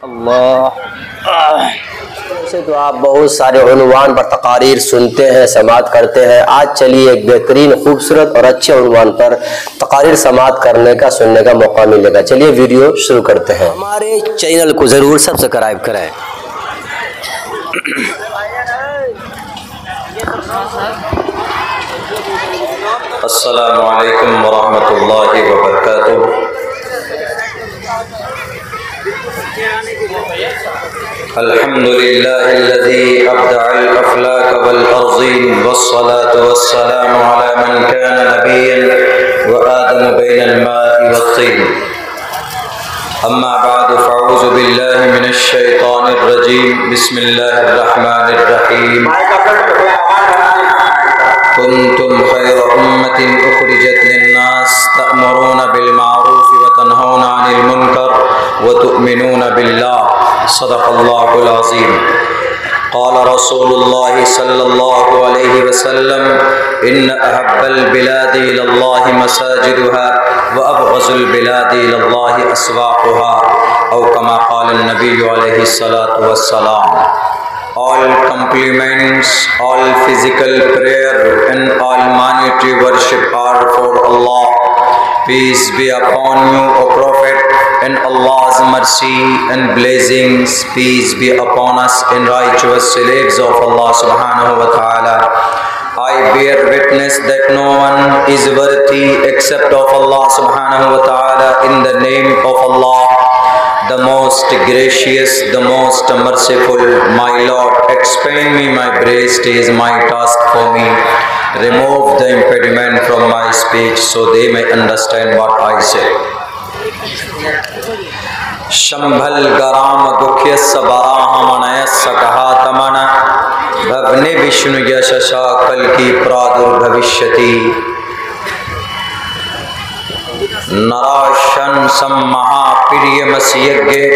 अल्लाह। वैसे तो आप बहुत सारे उन्वान पर तकारीर सुनते हैं, समाअत करते हैं। आज चलिए एक बेहतरीन खूबसूरत और अच्छे उन्वान पर तकारीर समाअत करने का, सुनने का मौका मिलेगा। चलिए वीडियो शुरू करते हैं। हमारे चैनल को ज़रूर सब्सक्राइब करें। अस्सलामु अलैकुम वरहमतुल्लाहि वबरकातुहू। अल्हम्दुलिल्लाहिल्लज़ी अब्दअल अफ़लाक वल अर्ज़ीन वस्सलातु वस्सलामु अला मन कान नबिय्यन व आदम बैनल माइ वत्तीन। अम्मा बअद फ़अऊज़ु बिल्लाहि मिनश शैतानिर रजीम। बिस्मिल्लाहिर रहमानिर रहीम। कुन्तुम खैर उम्मतिन उखरिजत लिन्नास तअमुरूना बिल मारूफ व तनहौना अनिल मुनकर व तु'मिनूना बिल्लाह। सदक़ल्लाहुल अज़ीम। क़ाल रसूलुल्लाह सल्लल्लाहु अलैहि वसल्लम इन्न अहब्बल बिलादि इलल्लाहि मसाजिदुहा व अबग़ज़ुल बिलादि इलल्लाहि अस्वाक़ुहा औ कमा क़ाल नबिय्यु अलैहि सलातु वस्सलाम। All compliments, all physical prayer and all monetary worship are for Allah. Peace be upon you, O Prophet, and Allah's mercy and blessings. Peace be upon us and righteous slaves of Allah subhanahu wa ta'ala. I bear witness that no one is worthy except of Allah subhanahu wa ta'ala. In the name of Allah, the most gracious, the most merciful, my Lord, expand me my breast is my task for me. Remove the impediment from my speech so they may understand what I say. Shambhal गराम गुख्यस्य बराहमनयस्य कहातमन भवने विष्णु यशसा कल की प्रादुर्भविष्यति। नराशन सम्महाप्रियमस्यज्ञे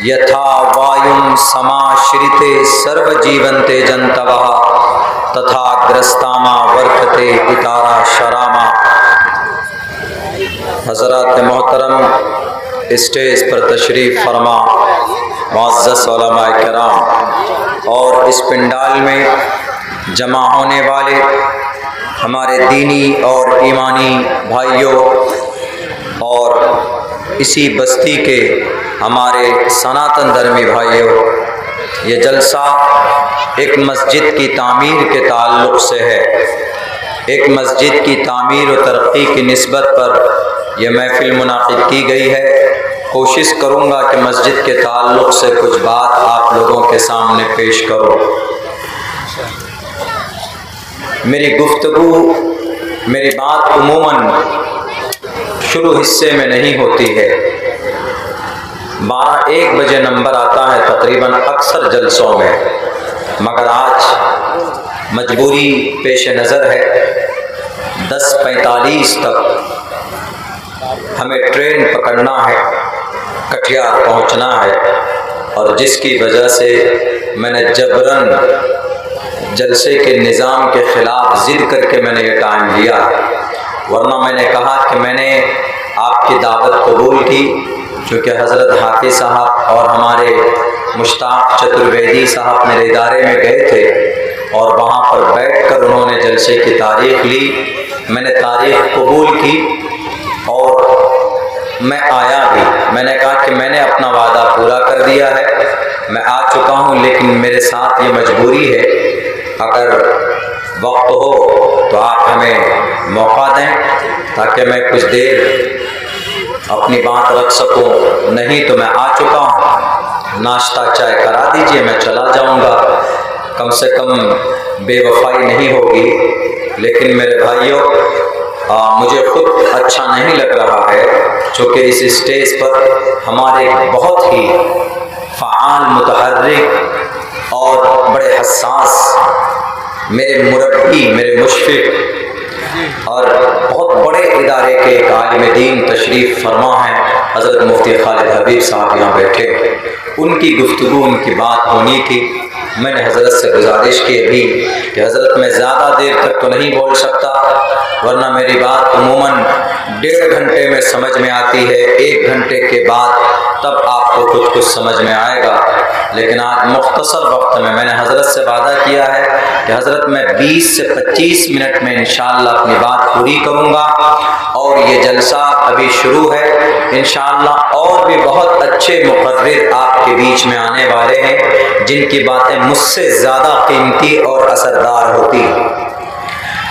यथा वायुं समाश्रिते सर्वजीवन्ते जन्तवः तथा ग्रस्तामा वर्तते इतारा शरामा। हज़रात मोहतरम, stage पर तशरीफ़ फरमा मुअज़्ज़ज़ उलमाए किराम और इस पंडाल में जमा होने वाले हमारे दीनी और ईमानी भाइयों और इसी बस्ती के हमारे सनातन धर्मी भाइयों, ये जलसा एक मस्जिद की तामीर के ताल्लुक़ से है। एक मस्जिद की तामीर और तरक्की की निस्बत पर यह महफ़िल मुनाक़िद की गई है। कोशिश करूँगा कि मस्जिद के ताल्लुक़ से कुछ बात आप लोगों के सामने पेश करूँ। मेरी गुफ्तगू, मेरी बात उमूमन शुरू हिस्से में नहीं होती है। 12-1 बजे नंबर आता है तकरीबन अक्सर जलसों में, मगर आज मजबूरी पेश नज़र है। 10:45 तक हमें ट्रेन पकड़ना है, कटिहार पहुंचना है, और जिसकी वजह से मैंने जबरन जलसे के निज़ाम के ख़िलाफ़ ज़िद करके मैंने ये टाइम लिया। वरना मैंने कहा कि मैंने आपकी दावत कबूल की, चूँकि हज़रत हाफ़िज़ साहब और हमारे मुश्ताक़ चतुर्वेदी साहब मेरे इदारे में गए थे और वहाँ पर बैठकर उन्होंने जलसे की तारीख़ ली। मैंने तारीख़ कबूल की और मैं आया भी। मैंने कहा कि मैंने अपना वादा पूरा कर दिया है, मैं आ चुका हूँ, लेकिन मेरे साथ ये मजबूरी है, अगर वक्त हो तो आप हमें मौका दें ताकि मैं कुछ देर अपनी बात रख सकूं। नहीं तो मैं आ चुका हूँ, नाश्ता चाय करा दीजिए, मैं चला जाऊँगा, कम से कम बेवफाई नहीं होगी। लेकिन मेरे भाइयों, मुझे खुद अच्छा नहीं लग रहा है, चूँकि इस स्टेज पर हमारे बहुत ही फ़आल, मुतहर्रिक और बड़े हसास मेरे मुरब्बी, मेरे मुशफ़िक़ और बहुत बड़े इदारे के एक आलिम दीन तशरीफ़ फरमा हैं, हज़रत मुफ्ती खालिद हबीब साहब यहाँ बैठे। उनकी गुफ्तगू, उनकी बात होनी थी, मैंने हज़रत से गुजारिश की अभी कि हज़रत मैं ज़्यादा देर तक तो नहीं बोल सकता, वरना मेरी बात अमूमन 1.5 घंटे में समझ में आती है, 1 घंटे के बाद तब आपको कुछ समझ में आएगा। लेकिन आज मुख्तसर वक्त में मैंने हज़रत से वादा किया है कि हज़रत मैं 20 से 25 मिनट में इंशाअल्लाह अपनी बात पूरी करूँगा। और ये जलसा अभी शुरू है, इंशाअल्लाह और भी बहुत अच्छे मुक़र्रिर आपके बीच में आने वाले हैं जिनकी बातें मुझसे ज़्यादा कीमती और असरदार होती हैं।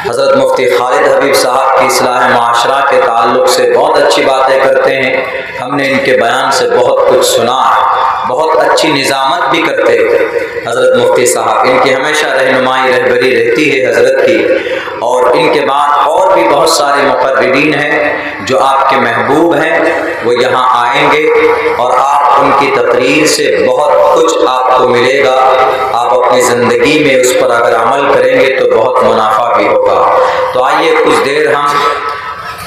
हज़रत मुफ्ती खालिद हबीब साहब की इस्लाह माशरा के ताल्लुक़ से बहुत अच्छी बातें करते हैं। हमने इनके बयान से बहुत कुछ सुना है, बहुत अच्छी निज़ामत भी करते हैं हज़रत मुफ्ती साहब। इनकी हमेशा रहनुमाई रहबरी रहती है हज़रत की। और इनके बाद और भी बहुत सारे मुक़र्रिरीन हैं जो आपके महबूब हैं, वो यहाँ आएंगे और आप उनकी तकरीर से बहुत कुछ आपको मिलेगा। आप अपनी ज़िंदगी में उस पर अगर अमल करेंगे तो बहुत मुनाफा भी होगा। तो आइए कुछ देर हम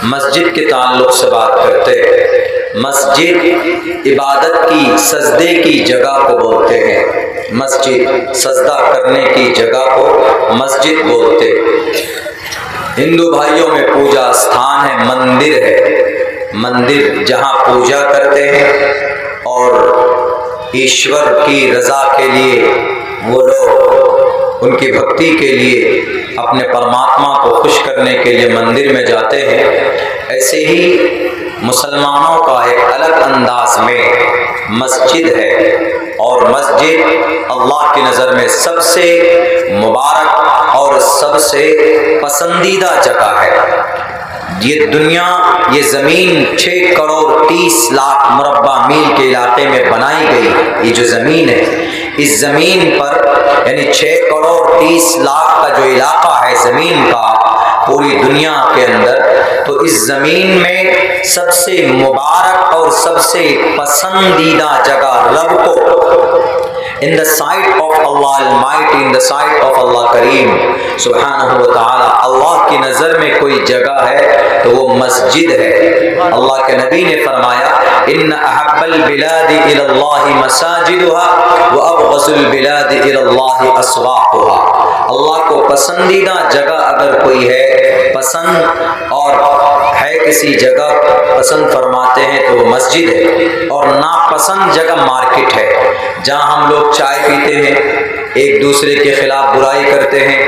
मस्जिद के ताल्लुक़ से बात करते हैं। मस्जिद इबादत की, सजदे की जगह को बोलते हैं। मस्जिद सजदा करने की जगह को मस्जिद बोलते हैं। हिंदू भाइयों में पूजा स्थान है, मंदिर है। मंदिर जहाँ पूजा करते हैं और ईश्वर की रज़ा के लिए वो लोग उनकी भक्ति के लिए अपने परमात्मा को खुश करने के लिए मंदिर में जाते हैं। ऐसे ही मुसलमानों का एक अलग अंदाज में मस्जिद है। और मस्जिद अल्लाह की नज़र में सबसे मुबारक और सबसे पसंदीदा जगह है। ये दुनिया, ये ज़मीन 6 करोड़ 30 लाख मुरब्बा मील के इलाके में बनाई गई। ये जो ज़मीन है, इस ज़मीन पर यानी 6 करोड़ 30 लाख का जो इलाका है ज़मीन का पूरी दुनिया के अंदर, तो इस ज़मीन में सबसे मुबारक और सबसे पसंदीदा जगह रब को in the sight of Allah Almighty, in the sight of Allah Kareem सुब्हानहू व तआला, अल्लाह की नज़र में कोई जगह है तो वो मस्जिद है। अल्लाह के नबी ने फरमाया, इन्न अहब्बल बिलादि इलल्लाहि मसाजिदुहा व अबग़ज़ुल बिलादि इलल्लाहि अस्वाक़ुहा। अल्लाह को पसंदीदा जगह अगर कोई है, पसंद और है किसी जगह पसंद फरमाते हैं तो वो मस्जिद है। और नापसंद जगह मार्केट है, जहाँ हम लोग चाय पीते हैं, एक दूसरे के खिलाफ बुराई करते हैं,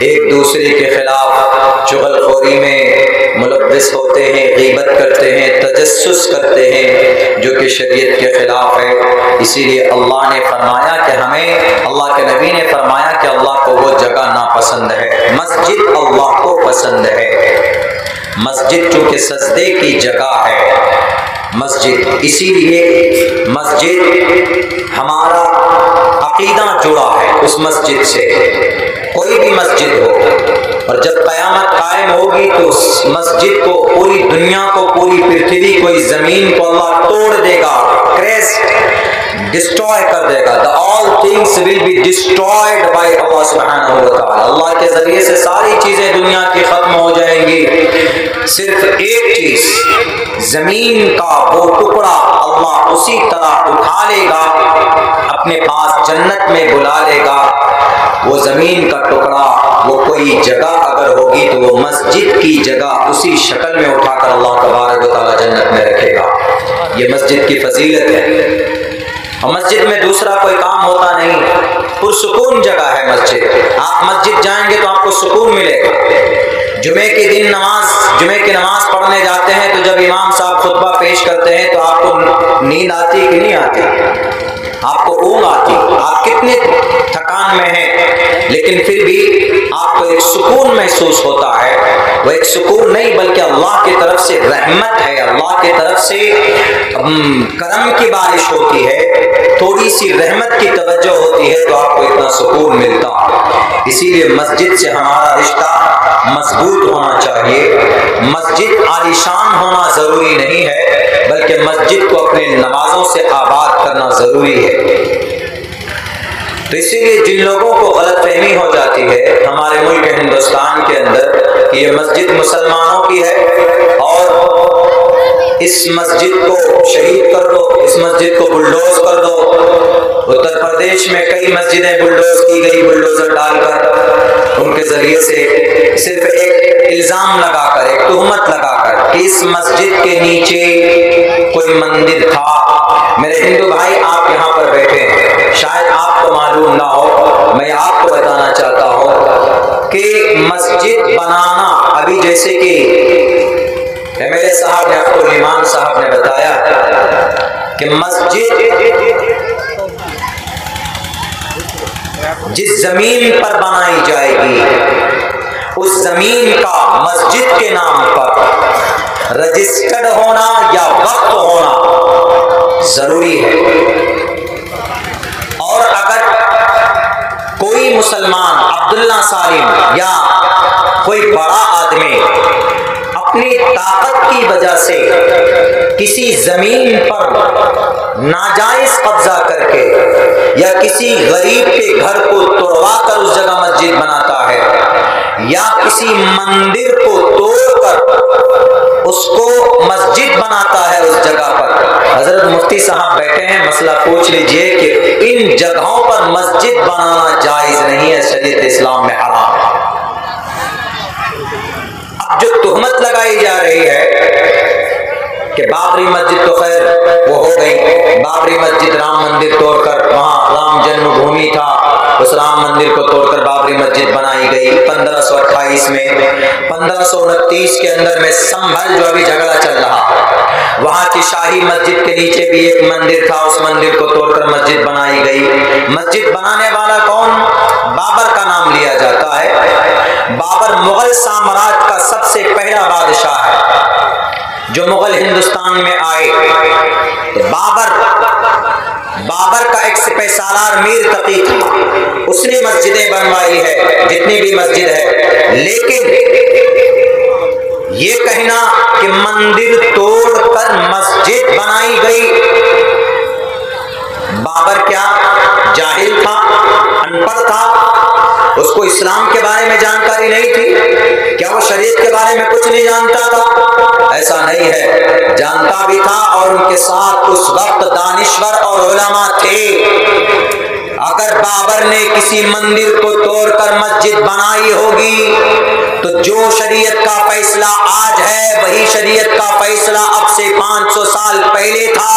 एक दूसरे के खिलाफ चुगलखोरी में मुलव्वस होते हैं, गीबत करते हैं, तजस्सुस करते हैं, जो कि शरीयत के खिलाफ है। इसीलिए अल्लाह ने फरमाया कि हमें, अल्लाह के नबी ने फरमाया कि अल्लाह को वो जगह नापसंद है। मस्जिद अल्लाह को पसंद है। मस्जिद चूँकि सजदे की जगह है, मस्जिद, इसीलिए मस्जिद हमारा अकीदा जुड़ा है उस मस्जिद से। कोई भी मस्जिद हो, और जब क़यामत कायम होगी तो उस मस्जिद को, पूरी दुनिया को, पूरी पृथ्वी को, इस ज़मीन को अल्लाह तोड़ देगा, क्रैश डिस्ट्रॉय कर देगा। The all things will be destroyed by Allah सुब्हानहू व तआला। अल्लाह के ज़रिए से सारी चीज़ें दुनिया की ख़त्म हो जाएंगी। सिर्फ एक चीज़, ज़मीन का वो टुकड़ा अल्लाह उसी तरह उठा लेगा, अपने पास जन्नत में बुला लेगा। वो ज़मीन का टुकड़ा, वो कोई जगह अगर होगी तो वो मस्जिद की जगह उसी शक्ल में उठाकर अल्लाह तबारक व तआला जन्नत में रखेगा। ये मस्जिद की फजीलत है। और मस्जिद में दूसरा कोई काम होता नहीं, पुरसुकून जगह है मस्जिद। आप मस्जिद जाएंगे तो आपको सुकून मिलेगा। जुमे के दिन जुमे की नमाज पढ़ने जाते हैं तो जब इमाम साहब खुतबा पेश करते हैं तो आपको नींद आती कि नहीं आती? आपको ऊँघ आती। आप कितने थकान में हैं, लेकिन फिर भी आपको एक सुकून महसूस होता है। वो एक सुकून नहीं बल्कि अल्लाह की तरफ से रहमत है, अल्लाह की तरफ से करम की बारिश होती है, थोड़ी सी रहमत की तवज्जो होती है तो आपको इतना सुकून मिलता। इसीलिए मस्जिद से हमारा रिश्ता मजबूत होना चाहिए। मस्जिद आलीशान होना ज़रूरी नहीं है, बल्कि मस्जिद को अपने नमाजों से आबाद करना ज़रूरी है। तो इसीलिए जिन लोगों को गलतफहमी हो जाती है हमारे मुल्क हिंदुस्तान के अंदर कि ये मस्जिद मुसलमानों की है और इस मस्जिद को शहीद कर दो, इस मस्जिद को बुलडोज कर दो। उत्तर प्रदेश प्रदेश में कई मस्जिदें बुलडोज की गई, बुलडोजर डालकर उनके जरिए से सिर्फ एक इल्जाम लगाकर, एक तुहमत लगाकर कि इस मस्जिद के नीचे कोई मंदिर था। मेरे हिंदू भाई, आप यहाँ पर बैठे हैं, शायद आपको मालूम ना हो, मैं आपको बताना चाहता हूँ कि मस्जिद बनाना, अभी जैसे कि मेरे साहब ने, अब्दुल ईमान साहब ने बताया कि मस्जिद जिस जमीन पर बनाई जाएगी उस जमीन का मस्जिद के नाम पर रजिस्टर्ड होना या वक्फ होना जरूरी है। और अगर कोई मुसलमान, अब्दुल्ला सालिम या कोई बड़ा आदमी अपनी ताकत की वजह से किसी जमीन पर नाजायज कब्जा करके या किसी गरीब के घर को तोड़वा कर उस जगह मस्जिद बनाता है या किसी मंदिर को तोड़कर उसको मस्जिद बनाता है उस जगह पर, हजरत मुफ्ती साहब बैठे हैं, मसला पूछ लीजिए कि इन जगहों पर मस्जिद बनाना जायज नहीं है, शरीयत इस्लाम में हराम है। जो तुहमत लगाई जा रही है कि बाबरी मस्जिद तो खैर वो हो गई, बाबरी मस्जिद राम मंदिर तोड़कर, वहां राम जन्मभूमि था, उस राम मंदिर को तोड़कर बाबरी मस्जिद बनाई गई 1528 में। 1529 के अंदर में संभल, जो अभी झगड़ा चल रहा, वहां की शाही मस्जिद के नीचे भी एक मंदिर था, उस मंदिर को तोड़कर मस्जिद बनाई गई। मस्जिद बनाने वाला कौन? बाबर का नाम लिया जाता है। बाबर मुगल साम्राज्य का सबसे पहला बादशाह है जो मुगल हिंदुस्तान में आए। तो बाबर का एक सिपहसालार मीर तकी था, उसने मस्जिदें बनवाई है, जितनी भी मस्जिद है। लेकिन ये कहना कि मंदिर तोड़कर मस्जिद बनाई गई, बाबर क्या जाहिल था, अनपढ़ था, उसको इस्लाम के बारे में जानकारी नहीं थी? क्या वो शरीयत के बारे में कुछ नहीं जानता था? ऐसा नहीं है, जानता भी था। और उनके साथ उस वक्त दानिश्वर और उलमा थे। अगर बाबर ने किसी मंदिर को तोड़कर मस्जिद बनाई होगी तो जो शरीयत का फैसला आज है वही शरीयत का फैसला अब से 500 साल पहले था।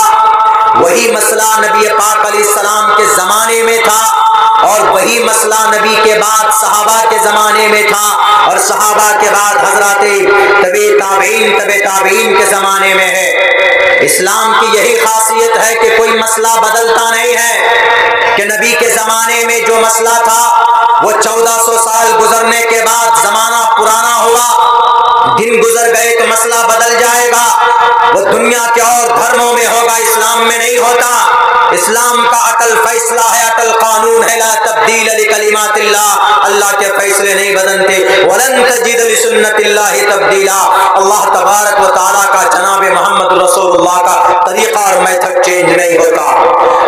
वही मसला नबी पाक अलैहिस्सलाम के जमाने में था और वही मसला नबी के बाद सहाबा के जमाने में था और सहाबा के बाद हजरत तबे ताबीन के जमाने में है। इस्लाम की यही खासियत है कि कोई मसला बदलता नहीं है, कि नबी के जमाने में जो मसला था वो 1400 साल गुजरने के बाद जमाना पुराना हुआ, दिन गुजर गए तो मसला बदल जाएगा। वो दुनिया के और धर्मों में होगा, इस्लाम में नहीं होता। इस्लाम का अटल फैसला है, अटल कानून है, ला तब्दील लिकलिमातिल्लाह, अल्लाह के फैसले नहीं बदलते। वलन तजिद लिसुन्नतिल्लाहि तब्दीला, अल्लाह तबारक व तआला का, जनाब मोहम्मद रसूलुल्लाह का तरीका और मेथड चेंज नहीं होता।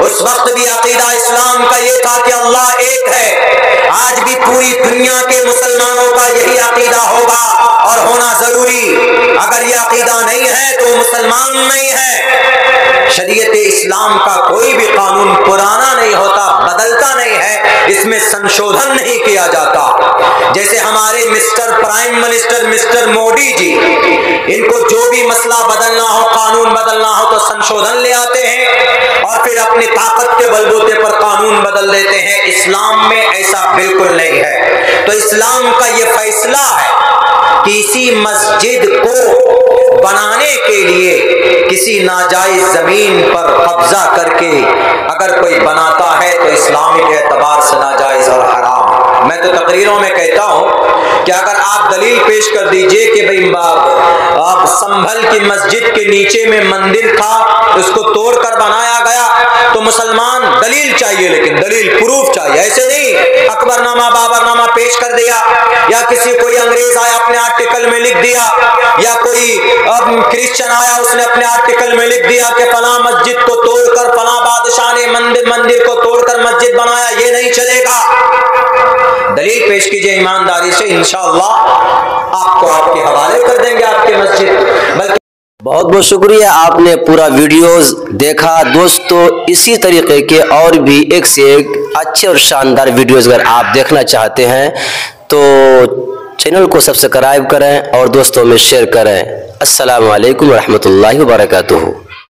उस वक्त भी अकीदा इस्लाम का ये था कि अल्लाह एक है। आज भी पूरी दुनिया के मुसलमानों का यही अकीदा होगा और होना जरूरी। अगर ये अकीदा नहीं है तो मुसलमान नहीं है। शरीयत इस्लाम का कोई भी कानून पुराना नहीं होता, बदलता नहीं है, इसमें संशोधन नहीं किया जाता। जैसे हमारे mister prime minister mister Modi ji, इनको जो भी मसला बदलना हो, कानून बदलना हो तो संशोधन ले आते हैं और फिर अपनी ताकत के बलबूते पर कानून बदल देते हैं। इस्लाम में ऐसा बिल्कुल नहीं है। तो इस्लाम का ये फैसला है कि इसी मस्जिद को बनाने के लिए किसी नाजायज जमीन पर कब्जा करके अगर कोई बनाता है तो इस्लामिक एतबार से नाजायज और हराम। मैं तो तकरीरों में कहता हूं कि अगर आप दलील पेश कर दीजिए कि भाई आप संभल की मस्जिद के नीचे में मंदिर था, उसको तोड़कर बनाया गया, तो मुसलमान दलील चाहिए, लेकिन दलील प्रूफ चाहिए। ऐसे नहीं अकबरनामा बाबरनामा पेश कर दिया, या किसी कोई अंग्रेज आया अपने आर्टिकल में लिख दिया, या कोई क्रिश्चियन आया उसने अपने आर्टिकल में लिख दिया कि फला मस्जिद को तोड़कर फला बादशाह ने मंदिर को तोड़कर मस्जिद बनाया। ये नहीं चलेगा। दलील पेश कीजिए ईमानदारी से, इंशाअल्लाह आपको आपके हवाले कर देंगे आपके मस्जिद। बल्कि बहुत बहुत शुक्रिया, आपने पूरा वीडियोस देखा। दोस्तों इसी तरीके के और भी एक से एक अच्छे और शानदार वीडियोस अगर आप देखना चाहते हैं तो चैनल को सब्सक्राइब करें और दोस्तों में शेयर करें। अस्सलामु अलैकुम रहमतुल्लाहि व बरकातुहू।